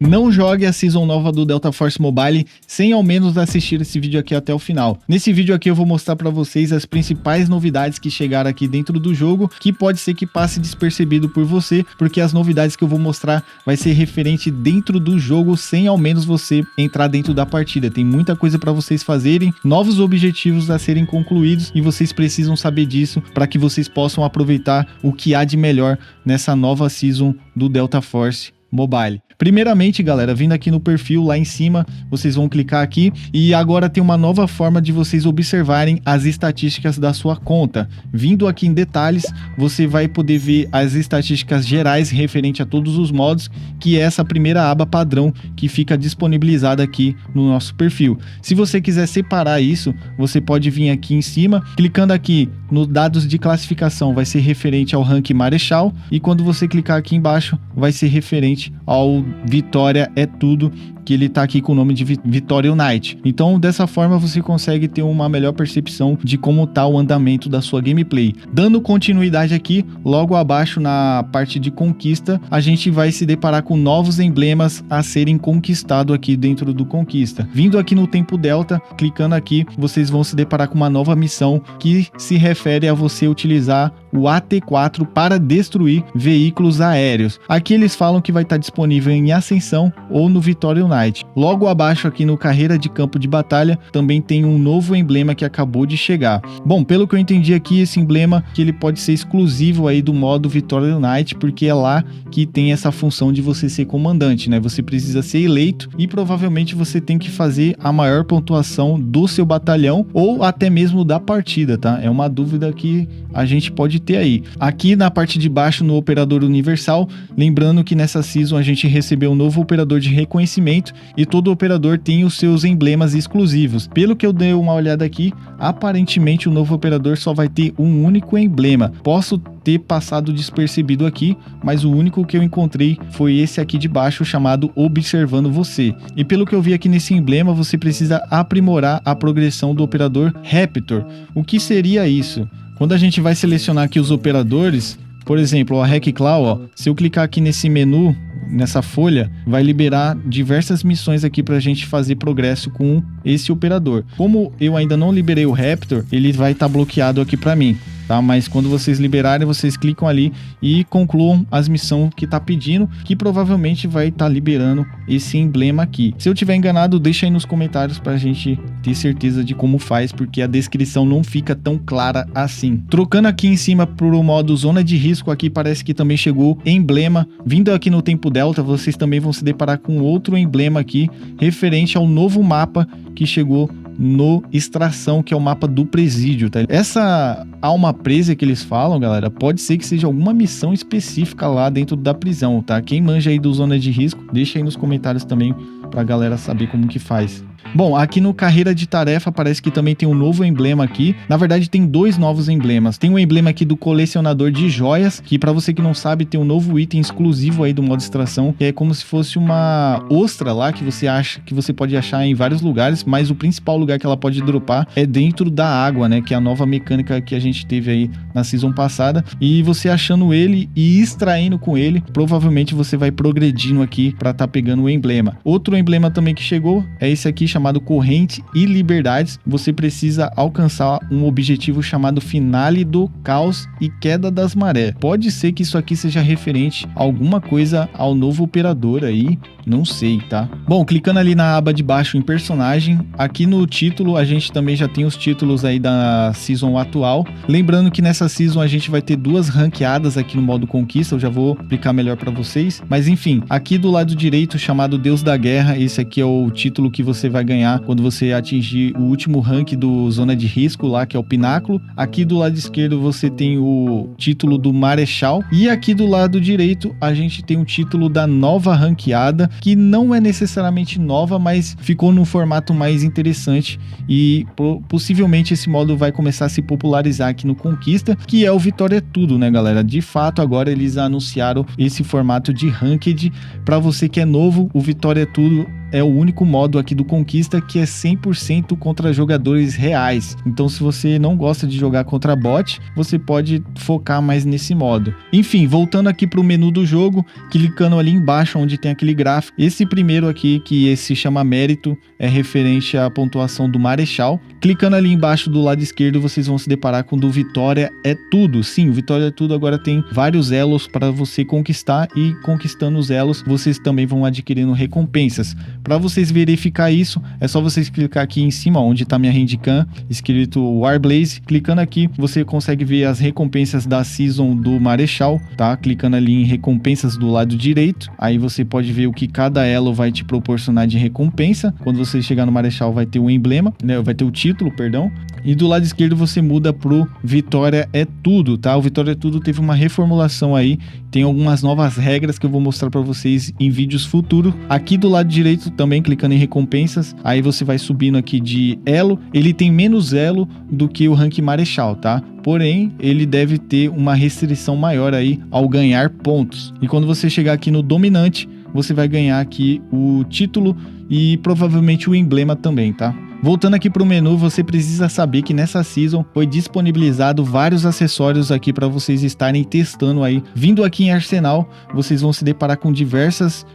Não jogue a Season nova do Delta Force Mobile sem ao menos assistir esse vídeo aqui até o final. Nesse vídeo aqui eu vou mostrar para vocês as principais novidades que chegaram aqui dentro do jogo, que pode ser que passe despercebido por você, porque as novidades que eu vou mostrar vai ser referente dentro do jogo sem ao menos você entrar dentro da partida. Tem muita coisa para vocês fazerem, novos objetivos a serem concluídos e vocês precisam saber disso para que vocês possam aproveitar o que há de melhor nessa nova Season do Delta Force Mobile. Primeiramente, galera, vindo aqui no perfil lá em cima, vocês vão clicar aqui e agora tem uma nova forma de vocês observarem as estatísticas da sua conta. Vindo aqui em detalhes, você vai poder ver as estatísticas gerais referente a todos os modos, que é essa primeira aba padrão que fica disponibilizada aqui no nosso perfil. Se você quiser separar isso, você pode vir aqui em cima, clicando aqui no dados de classificação, vai ser referente ao rank Marechal, e quando você clicar aqui embaixo, vai ser referente ao Vitória é Tudo, que ele tá aqui com o nome de Vitória Unite. Então, dessa forma, você consegue ter uma melhor percepção de como tá o andamento da sua gameplay. Dando continuidade aqui, logo abaixo na parte de conquista, a gente vai se deparar com novos emblemas a serem conquistados aqui dentro do Conquista. Vindo aqui no Tempo Delta, clicando aqui, vocês vão se deparar com uma nova missão que se refere a você utilizar o AT4 para destruir veículos aéreos. Aqui eles falam que vai estar disponível em Ascensão ou no Vitória Unite. Logo abaixo aqui no Carreira de Campo de Batalha também tem um novo emblema que acabou de chegar. Bom, pelo que eu entendi aqui, esse emblema que ele pode ser exclusivo aí do modo Vitória Unite, porque é lá que tem essa função de você ser comandante, né? Você precisa ser eleito e provavelmente você tem que fazer a maior pontuação do seu batalhão ou até mesmo da partida, tá? É uma dúvida que a gente pode ter aí. Aqui na parte de baixo no Operador Universal, lembrando que nessa Season a gente recebeu um novo operador de reconhecimento e todo operador tem os seus emblemas exclusivos. Pelo que eu dei uma olhada aqui, aparentemente o novo operador só vai ter um único emblema. Posso ter passado despercebido aqui, mas o único que eu encontrei foi esse aqui de baixo, chamado Observando Você. E pelo que eu vi aqui nesse emblema, você precisa aprimorar a progressão do operador Raptor. O que seria isso? Quando a gente vai selecionar aqui os operadores, por exemplo, a Hackclaw, ó, se eu clicar aqui nesse menu, nessa folha, vai liberar diversas missões aqui para a gente fazer progresso com esse operador. Como eu ainda não liberei o Raptor, ele vai estar bloqueado aqui para mim, tá? Mas quando vocês liberarem, vocês clicam ali e concluam as missões que tá pedindo, que provavelmente vai estar liberando esse emblema aqui. Se eu tiver enganado, deixa aí nos comentários pra gente ter certeza de como faz, porque a descrição não fica tão clara assim. Trocando aqui em cima pro modo Zona de Risco, aqui parece que também chegou emblema. Vindo aqui no Tempo Delta, vocês também vão se deparar com outro emblema aqui, referente ao novo mapa que chegou no Extração, que é o mapa do presídio, tá? Essa alma presa que eles falam, galera, pode ser que seja alguma missão específica lá dentro da prisão, tá? Quem manja aí do Zona de Risco, deixa aí nos comentários também pra galera saber como que faz. Bom, aqui no Carreira de Tarefa parece que também tem um novo emblema aqui. Na verdade tem dois novos emblemas. Tem um emblema aqui do Colecionador de Joias, que para você que não sabe, tem um novo item exclusivo aí do modo Extração, que é como se fosse uma ostra lá que você acha, que você pode achar em vários lugares, mas o principal lugar que ela pode dropar é dentro da água, né, que é a nova mecânica que a gente teve aí na Season passada. E você achando ele e extraindo com ele, provavelmente você vai progredindo aqui para tá pegando o emblema. Outro emblema também que chegou é esse aqui, chamado Corrente e Liberdades. Você precisa alcançar um objetivo chamado Finale do Caos e Queda das Marés. Pode ser que isso aqui seja referente a alguma coisa ao novo operador aí, não sei, tá? Bom, clicando ali na aba de baixo em personagem, aqui no título a gente também já tem os títulos aí da Season atual. Lembrando que nessa Season a gente vai ter duas ranqueadas aqui no modo Conquista, eu já vou explicar melhor para vocês. Mas enfim, aqui do lado direito, chamado Deus da Guerra, esse aqui é o título que você vai ganhar quando você atingir o último rank do Zona de Risco lá, que é o Pináculo. Aqui do lado esquerdo você tem o título do Marechal e aqui do lado direito a gente tem o título da nova ranqueada, que não é necessariamente nova, mas ficou num formato mais interessante e possivelmente esse modo vai começar a se popularizar aqui no Conquista, que é o Vitória é Tudo, né, galera? De fato, agora eles anunciaram esse formato de Ranked. Para você que é novo, o Vitória é Tudo é o único modo aqui do Conquista que é 100% contra jogadores reais. Então se você não gosta de jogar contra bot, você pode focar mais nesse modo. Enfim, voltando aqui para o menu do jogo, clicando ali embaixo onde tem aquele gráfico, esse primeiro aqui, que se chama mérito, é referente à pontuação do Marechal. Clicando ali embaixo do lado esquerdo, vocês vão se deparar com o do Vitória é Tudo. Sim, o Vitória é Tudo agora tem vários elos para você conquistar, e conquistando os elos, vocês também vão adquirindo recompensas. Para vocês verificar isso, é só vocês clicar aqui em cima, onde está minha handcam, escrito Warblaze. Clicando aqui, você consegue ver as recompensas da Season do Marechal, tá? Clicando ali em recompensas do lado direito, aí você pode ver o que cada elo vai te proporcionar de recompensa. Quando você chegar no Marechal, vai ter o emblema, né? Vai ter o título, perdão. E do lado esquerdo você muda pro Vitória é Tudo, tá? O Vitória é Tudo teve uma reformulação aí, tem algumas novas regras que eu vou mostrar para vocês em vídeos futuros. Aqui do lado direito também, clicando em recompensas, aí você vai subindo aqui de elo. Ele tem menos elo do que o rank Marechal, tá? Porém, ele deve ter uma restrição maior aí ao ganhar pontos. E quando você chegar aqui no Dominante, você vai ganhar aqui o título e provavelmente o emblema também, tá? Voltando aqui para o menu, você precisa saber que nessa Season foi disponibilizado vários acessórios aqui para vocês estarem testando aí. Vindo aqui em Arsenal, vocês vão se deparar com diversas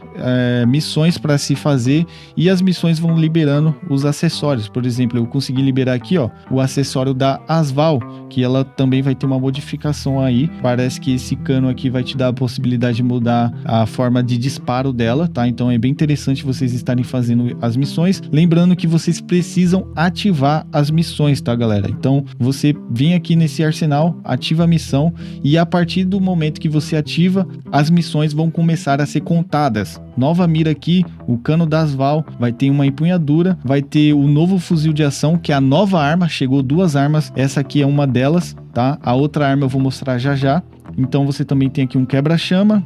missões para se fazer, e as missões vão liberando os acessórios. Por exemplo, eu consegui liberar aqui, ó, o acessório da Asval, que ela também vai ter uma modificação aí. Parece que esse cano aqui vai te dar a possibilidade de mudar a forma de disparo dela, tá? Então é bem interessante vocês estarem fazendo as missões. Lembrando que vocês precisam ativar as missões, tá, galera? Então você vem aqui nesse arsenal, ativa a missão, e a partir do momento que você ativa, as missões vão começar a ser contadas. Nova mira aqui, o cano da Asval, vai ter uma empunhadura, vai ter o novo fuzil de ação, que é a nova arma. Chegou 2 armas, essa aqui é uma delas, tá? A outra arma eu vou mostrar já já. Então você também tem aqui um quebra-chama,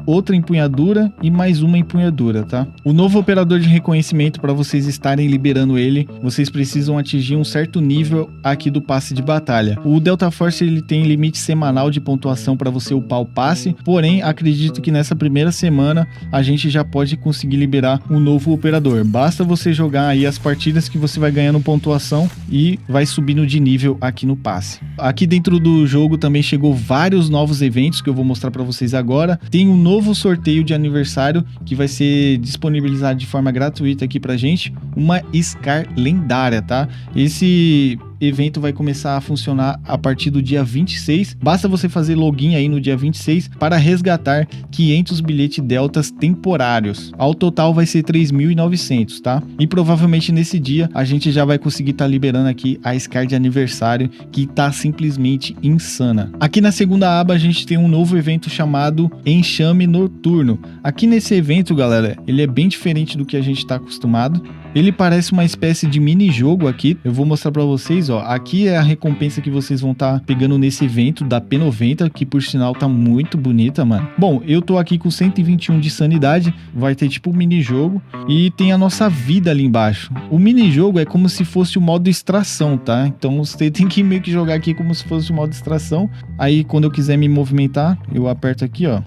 outra empunhadura e mais uma empunhadura, tá? O novo operador de reconhecimento, para vocês estarem liberando ele, vocês precisam atingir um certo nível aqui do passe de batalha. O Delta Force ele tem limite semanal de pontuação para você upar o passe, porém acredito que nessa primeira semana a gente já pode conseguir liberar um novo operador. Basta você jogar aí as partidas que você vai ganhando pontuação e vai subindo de nível aqui no passe. Aqui dentro do jogo também chegou vários novos eventos que eu vou mostrar para vocês agora. Tem um novo sorteio de aniversário que vai ser disponibilizado de forma gratuita aqui pra gente, uma Scar lendária, tá? Esse evento vai começar a funcionar a partir do dia 26. Basta você fazer login aí no dia 26 para resgatar 500 bilhetes deltas temporários. Ao total vai ser 3.900, tá? E provavelmente nesse dia a gente já vai conseguir estar liberando aqui a Scar de aniversário, que tá simplesmente insana. Aqui na segunda aba a gente tem um novo evento chamado Enxame Noturno. Aqui nesse evento, galera, ele é bem diferente do que a gente tá acostumado. Ele parece uma espécie de mini-jogo aqui. Eu vou mostrar pra vocês, ó. Aqui é a recompensa que vocês vão estar pegando nesse evento da P90, que por sinal tá muito bonita, mano. Bom, eu tô aqui com 121 de sanidade. Vai ter tipo um mini-jogo. E tem a nossa vida ali embaixo. O mini-jogo é como se fosse o modo extração, tá? Então você tem que meio que jogar aqui como se fosse o modo extração. Aí quando eu quiser me movimentar, eu aperto aqui, ó.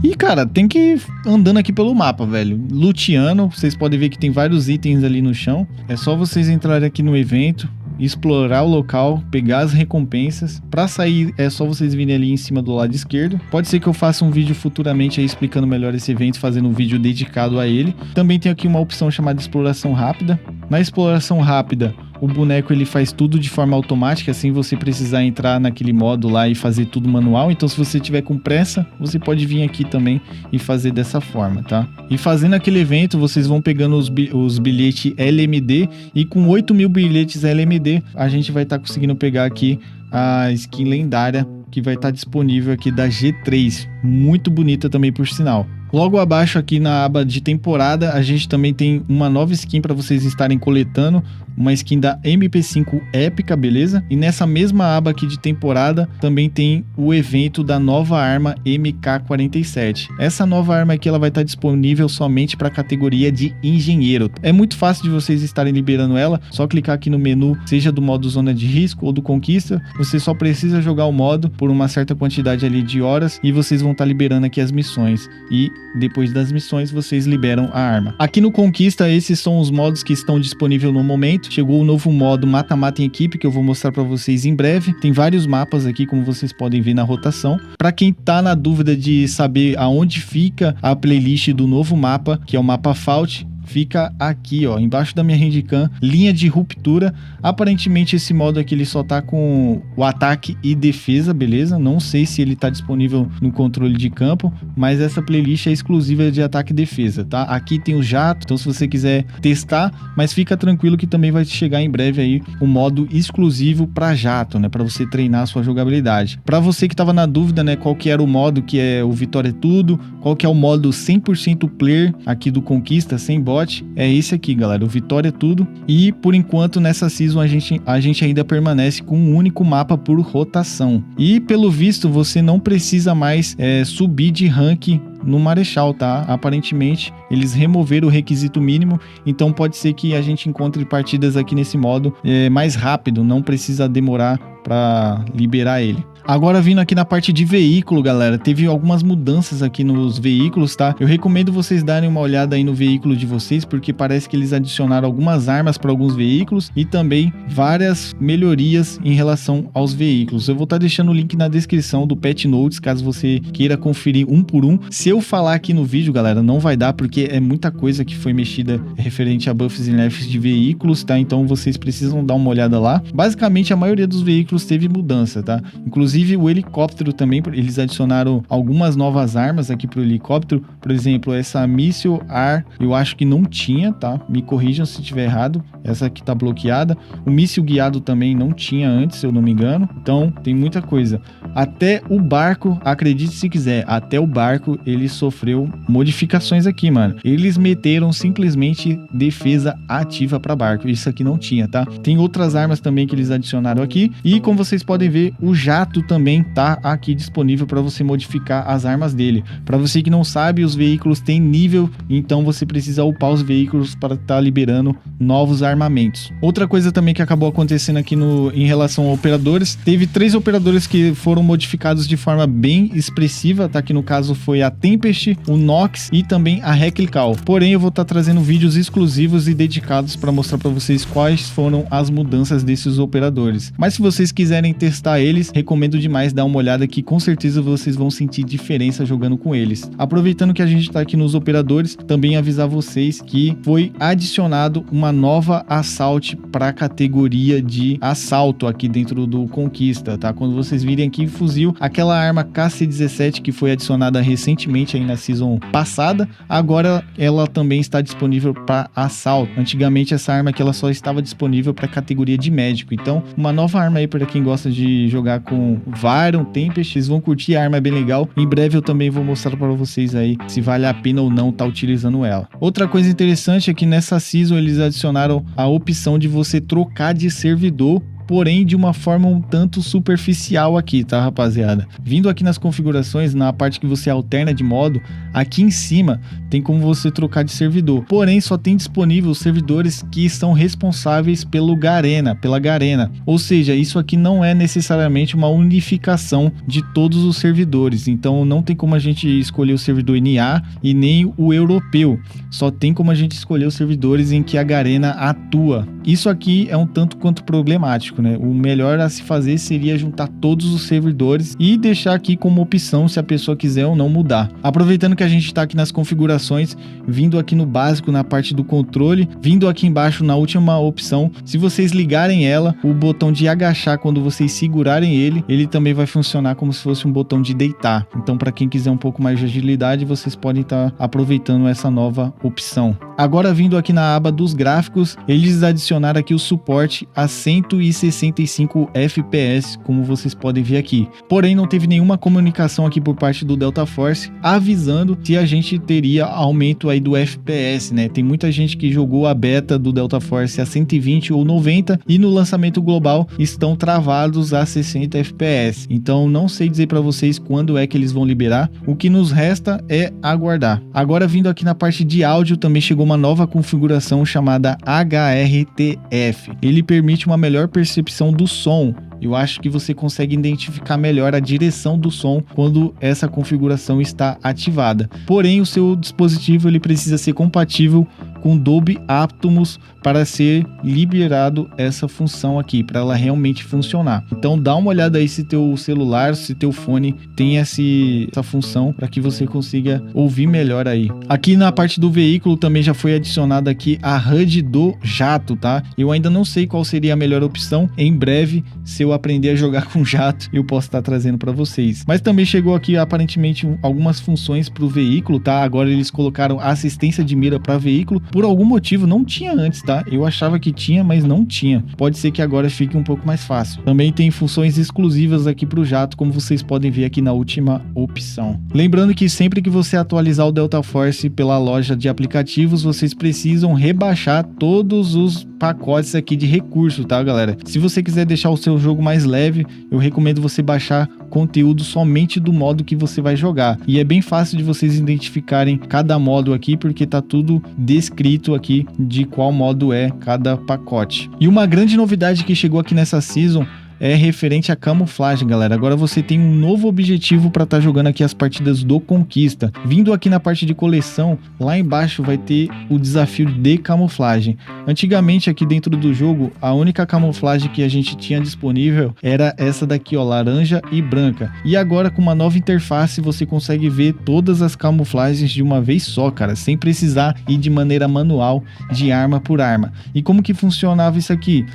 E, cara, tem que ir andando aqui pelo mapa, velho. Luteando, vocês podem ver que tem vários itens ali no chão. É só vocês entrarem aqui no evento, explorar o local, pegar as recompensas. Para sair é só vocês virem ali em cima do lado esquerdo. Pode ser que eu faça um vídeo futuramente aí explicando melhor esse evento, fazendo um vídeo dedicado a ele. Também tem aqui uma opção chamada exploração rápida. Na exploração rápida, o boneco ele faz tudo de forma automática, sem você precisar entrar naquele modo lá e fazer tudo manual. Então se você tiver com pressa, você pode vir aqui também e fazer dessa forma, tá? E fazendo aquele evento, vocês vão pegando os bilhetes LMD, e com 8.000 bilhetes LMD, a gente vai estar conseguindo pegar aqui a skin lendária, que vai estar disponível aqui da G3, muito bonita também por sinal. Logo abaixo aqui na aba de temporada, a gente também tem uma nova skin para vocês estarem coletando, uma skin da MP5 épica, beleza? E nessa mesma aba aqui de temporada, também tem o evento da nova arma MK47. Essa nova arma aqui ela vai estar disponível somente para a categoria de engenheiro. É muito fácil de vocês estarem liberando ela, só clicar aqui no menu, seja do modo zona de risco ou do conquista. Você só precisa jogar o modo por uma certa quantidade ali de horas e vocês vão estar liberando aqui as missões. E depois das missões, vocês liberam a arma. Aqui no Conquista, esses são os modos que estão disponíveis no momento. Chegou o novo modo Mata-Mata em Equipe, que eu vou mostrar para vocês em breve. Tem vários mapas aqui, como vocês podem ver na rotação. Para quem tá na dúvida de saber aonde fica a playlist do novo mapa, que é o mapa Fault, fica aqui, ó, embaixo da minha handcam, linha de ruptura. Aparentemente esse modo aqui ele só tá com o ataque e defesa, beleza? Não sei se ele tá disponível no controle de campo, mas essa playlist é exclusiva de ataque e defesa, tá? Aqui tem o jato, então se você quiser testar, mas fica tranquilo que também vai chegar em breve aí o modo exclusivo para jato, né? Para você treinar a sua jogabilidade. Para você que tava na dúvida, né, qual que era o modo que é o Vitória é Tudo, qual que é o modo 100% player aqui do Conquista, sem bot, é esse aqui, galera, o Vitória é Tudo. E por enquanto nessa season a gente ainda permanece com um único mapa por rotação. E pelo visto você não precisa mais subir de rank no Marechal, tá? Aparentemente eles removeram o requisito mínimo, então pode ser que a gente encontre partidas aqui nesse modo mais rápido, não precisa demorar para liberar ele. Agora vindo aqui na parte de veículo, galera, teve algumas mudanças aqui nos veículos, tá? Eu recomendo vocês darem uma olhada aí no veículo de vocês, porque parece que eles adicionaram algumas armas para alguns veículos e também várias melhorias em relação aos veículos. Eu vou estar deixando o link na descrição do Patch Notes, caso você queira conferir um por um. Se eu falar aqui no vídeo, galera, não vai dar, porque é muita coisa que foi mexida referente a buffs e nerfs de veículos, tá? Então vocês precisam dar uma olhada lá. Basicamente, a maioria dos veículos teve mudança, tá? Inclusive o helicóptero também, eles adicionaram algumas novas armas aqui para o helicóptero. Por exemplo, essa Missile Ar, eu acho que não tinha, tá? Me corrijam se estiver errado. Essa aqui tá bloqueada. O míssil guiado também não tinha antes, se eu não me engano. Então, tem muita coisa. Até o barco, acredite se quiser, até o barco ele sofreu modificações aqui, mano. Eles meteram simplesmente defesa ativa para barco. Isso aqui não tinha, tá? Tem outras armas também que eles adicionaram aqui. E como vocês podem ver, o jato também tá aqui disponível para você modificar as armas dele. Para você que não sabe, os veículos têm nível, então você precisa upar os veículos para estar liberando novos armamentos. Outra coisa também que acabou acontecendo aqui em relação a operadores, teve 3 operadores que foram modificados de forma bem expressiva, tá? Que no caso foi a Tempest, o Nox e também a Replical. Porém, eu vou estar trazendo vídeos exclusivos e dedicados para mostrar para vocês quais foram as mudanças desses operadores. Mas se vocês quiserem testar eles, recomendo demais dar uma olhada que com certeza vocês vão sentir diferença jogando com eles. Aproveitando que a gente tá aqui nos operadores, também avisar vocês que foi adicionado uma nova Assault para a categoria de assalto aqui dentro do Conquista, tá? Quando vocês virem aqui fuzil, aquela arma KC-17 que foi adicionada recentemente aí na season passada, agora ela também está disponível para assalto. Antigamente essa arma aqui ela só estava disponível para a categoria de médico. Então, uma nova arma aí para quem gosta de jogar com Vyron, Tempest, vocês vão curtir, a arma é bem legal. Em breve eu também vou mostrar para vocês aí se vale a pena ou não estar utilizando ela. Outra coisa interessante é que nessa season eles adicionaram a opção de você trocar de servidor, porém de uma forma um tanto superficial aqui, tá, rapaziada? Vindo aqui nas configurações, na parte que você alterna de modo, aqui em cima tem como você trocar de servidor, porém só tem disponível os servidores que estão responsáveis pela Garena, ou seja, isso aqui não é necessariamente uma unificação de todos os servidores, então não tem como a gente escolher o servidor NA e nem o europeu, só tem como a gente escolher os servidores em que a Garena atua. Isso aqui é um tanto quanto problemático, né? O melhor a se fazer seria juntar todos os servidores e deixar aqui como opção se a pessoa quiser ou não mudar. Aproveitando que a gente está aqui nas configurações, vindo aqui no básico na parte do controle, vindo aqui embaixo na última opção, se vocês ligarem ela, o botão de agachar quando vocês segurarem ele também vai funcionar como se fosse um botão de deitar. Então para quem quiser um pouco mais de agilidade, vocês podem estar aproveitando essa nova opção. Agora vindo aqui na aba dos gráficos, eles adicionaram aqui o suporte a 165 FPS, como vocês podem ver aqui. Porém, não teve nenhuma comunicação aqui por parte do Delta Force avisando se a gente teria aumento aí do FPS, né? Tem muita gente que jogou a beta do Delta Force a 120 ou 90 e no lançamento global estão travados a 60 FPS. Então, não sei dizer para vocês quando é que eles vão liberar. O que nos resta é aguardar. Agora, vindo aqui na parte de áudio, também chegou uma nova configuração chamada HRTF. Ele permite uma melhor percepção do som. Eu acho que você consegue identificar melhor a direção do som quando essa configuração está ativada. Porém, o seu dispositivo ele precisa ser compatível com Dolby Atmos para ser liberado essa função aqui, para ela realmente funcionar. Então dá uma olhada aí se teu celular, se teu fone tem essa função para que você consiga ouvir melhor aí. Aqui na parte do veículo também já foi adicionada aqui a HUD do jato, tá? Eu ainda não sei qual seria a melhor opção. Em breve, se eu aprender a jogar com jato, eu posso estar trazendo para vocês. Mas também chegou aqui aparentemente algumas funções para o veículo, tá? Agora eles colocaram assistência de mira para veículo. Por algum motivo não tinha antes, tá? Eu achava que tinha, mas não tinha. Pode ser que agora fique um pouco mais fácil. Também tem funções exclusivas aqui para o jato, como vocês podem ver aqui na última opção. Lembrando que sempre que você atualizar o Delta Force pela loja de aplicativos, vocês precisam rebaixar todos os pacotes aqui de recurso, tá, galera? Se você quiser deixar o seu jogo mais leve, eu recomendo você baixar conteúdo somente do modo que você vai jogar. E é bem fácil de vocês identificarem cada modo aqui, porque tá tudo descrito aqui de qual modo é cada pacote. E uma grande novidade que chegou aqui nessa season é referente à camuflagem, galera. Agora você tem um novo objetivo para estar jogando aqui as partidas do Conquista. Vindo aqui na parte de coleção, lá embaixo vai ter o desafio de camuflagem. Antigamente aqui dentro do jogo, a única camuflagem que a gente tinha disponível era essa daqui, ó, laranja e branca. E agora com uma nova interface você consegue ver todas as camuflagens de uma vez só, cara, sem precisar ir de maneira manual de arma por arma. E como que funcionava isso aqui?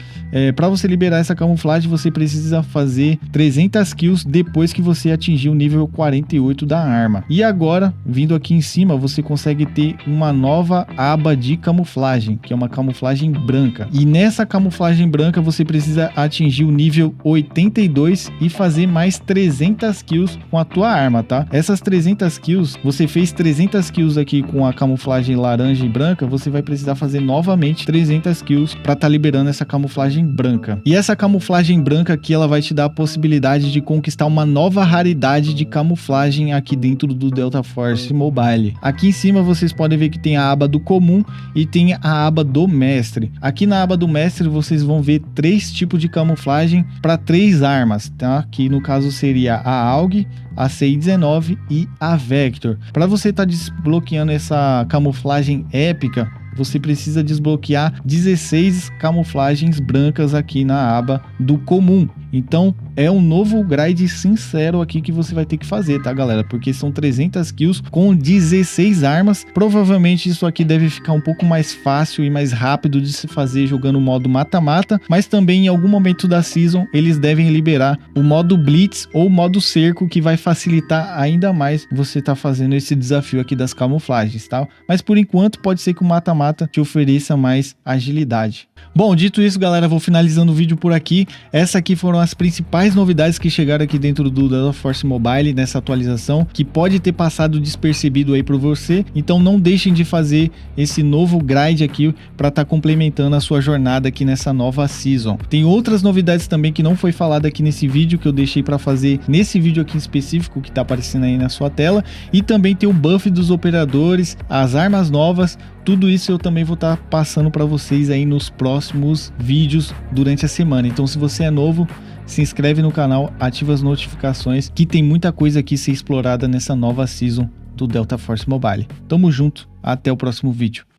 Para você liberar essa camuflagem, você precisa fazer 300 kills depois que você atingir o nível 48 da arma. E agora, vindo aqui em cima, você consegue ter uma nova aba de camuflagem, que é uma camuflagem branca. E nessa camuflagem branca você precisa atingir o nível 82 e fazer mais 300 kills com a tua arma, tá? Essas 300 kills, você fez 300 kills aqui com a camuflagem laranja e branca, você vai precisar fazer novamente 300 kills para estar liberando essa camuflagem branca. E essa camuflagem branca aqui ela vai te dar a possibilidade de conquistar uma nova raridade de camuflagem aqui dentro do Delta Force Mobile. Aqui em cima vocês podem ver que tem a aba do comum e tem a aba do mestre. Aqui na aba do mestre vocês vão ver 3 tipos de camuflagem para 3 armas, tá? Que no caso seria a AUG, a CI-19 e a Vector. Para você estar desbloqueando essa camuflagem épica, você precisa desbloquear 16 camuflagens brancas aqui na aba do comum. Então é um novo grind sincero aqui que você vai ter que fazer, tá, galera? Porque são 300 kills com 16 armas. Provavelmente isso aqui deve ficar um pouco mais fácil e mais rápido de se fazer jogando o modo mata-mata, mas também em algum momento da season eles devem liberar o modo blitz ou modo cerco, que vai facilitar ainda mais você tá fazendo esse desafio aqui das camuflagens, tá? Mas por enquanto pode ser que o mata-mata te ofereça mais agilidade. Bom, dito isso, galera, vou finalizando o vídeo por aqui. Essa aqui foram as principais novidades que chegaram aqui dentro do Delta Force Mobile nessa atualização, que pode ter passado despercebido aí por você. Então não deixem de fazer esse novo grind aqui para estar complementando a sua jornada aqui nessa nova season. Tem outras novidades também que não foi falada aqui nesse vídeo, que eu deixei para fazer nesse vídeo aqui em específico, que tá aparecendo aí na sua tela. E também tem o buff dos operadores, as armas novas. Tudo isso eu também vou estar passando para vocês aí nos próximos vídeos durante a semana. Então se você é novo, se inscreve no canal, ativa as notificações, que tem muita coisa aqui a ser explorada nessa nova season do Delta Force Mobile. Tamo junto, até o próximo vídeo.